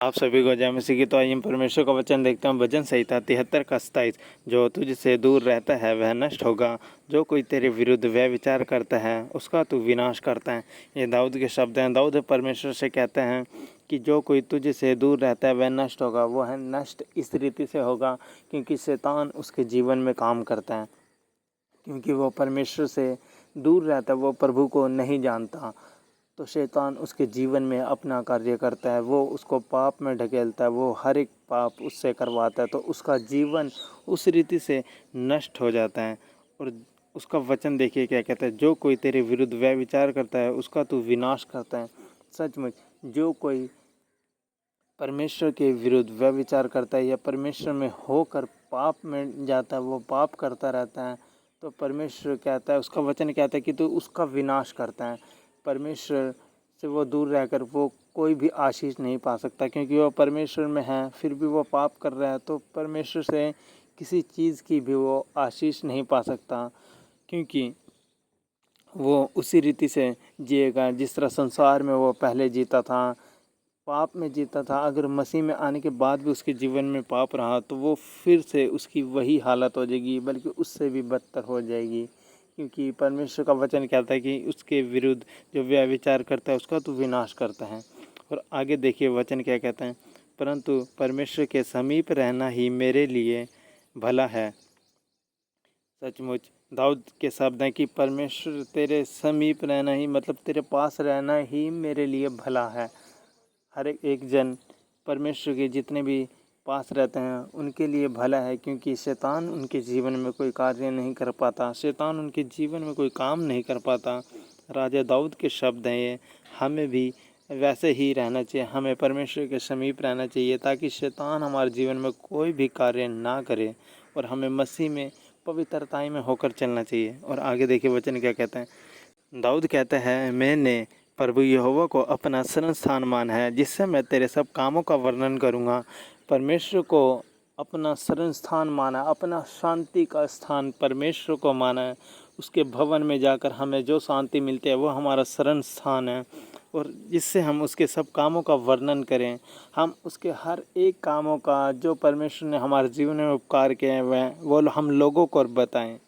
आप सभी को जय मसीह की। तो आइए हम परमेश्वर का वचन देखते हैं। भजन संहिता 73 का 27। जो तुझसे दूर रहता है वह नष्ट होगा, जो कोई तेरे विरुद्ध व्यय विचार करता है उसका तू विनाश करता है। ये दाऊद के शब्द हैं। दाऊद परमेश्वर से कहते हैं कि जो कोई तुझसे दूर रहता है वह नष्ट होगा। वो है नष्ट इस रीति से होगा क्योंकि शैतान उसके जीवन में काम करता है, क्योंकि वो परमेश्वर से दूर रहता है, वो प्रभु को नहीं जानता। तो शैतान उसके जीवन में अपना कार्य करता है, वो उसको पाप में ढकेलता है, वो हर एक पाप उससे करवाता है, तो उसका जीवन उस रीति से नष्ट हो जाता है। और उसका वचन देखिए क्या कहता है, जो कोई तेरे विरुद्ध व्यय विचार करता है उसका तू विनाश करता है। सचमुच जो कोई परमेश्वर के विरुद्ध व्यभिचार करता है या परमेश्वर में होकर पाप में जाता है, वो पाप करता रहता है, तो परमेश्वर कहता है, उसका वचन कहता है कि तू उसका विनाश करता है। परमेश्वर से वो दूर रहकर वो कोई भी आशीष नहीं पा सकता, क्योंकि वो परमेश्वर में है फिर भी वो पाप कर रहा है, तो परमेश्वर से किसी चीज़ की भी वो आशीष नहीं पा सकता, क्योंकि वो उसी रीति से जिएगा जिस तरह संसार में वो पहले जीता था, पाप में जीता था। अगर मसीह में आने के बाद भी उसके जीवन में पाप रहा तो वो फिर से उसकी वही हालत हो जाएगी, बल्कि उससे भी बदतर हो जाएगी, क्योंकि परमेश्वर का वचन कहता है कि उसके विरुद्ध जो व्यभिचार करता है उसका तो विनाश करता है। और आगे देखिए वचन क्या कहता है, परंतु परमेश्वर के समीप रहना ही मेरे लिए भला है। सचमुच दाऊद के शब्द हैं कि परमेश्वर तेरे समीप रहना ही, मतलब तेरे पास रहना ही मेरे लिए भला है। हर एक जन परमेश्वर के जितने भी पास रहते हैं उनके लिए भला है, क्योंकि शैतान उनके जीवन में कोई कार्य नहीं कर पाता, शैतान उनके जीवन में कोई काम नहीं कर पाता। राजा दाऊद के शब्द हैं ये। हमें भी वैसे ही रहना चाहिए, हमें परमेश्वर के समीप रहना चाहिए ताकि शैतान हमारे जीवन में कोई भी कार्य ना करे, और हमें मसीह में पवित्रताई में होकर चलना चाहिए। और आगे देखिए वचन क्या कहते हैं। दाऊद कहता है, मैंने प्रभु यहोवा को अपना शरण स्थान माना है, जिससे मैं तेरे सब कामों का वर्णन करूँगा। परमेश्वर को अपना शरण स्थान माना, अपना शांति का स्थान परमेश्वर को माना है। उसके भवन में जाकर हमें जो शांति मिलती है वो हमारा शरण स्थान है, और जिससे हम उसके सब कामों का वर्णन करें, हम उसके हर एक कामों का जो परमेश्वर ने हमारे जीवन में उपकार किए हैं वह वो हम लोगों को बताएं।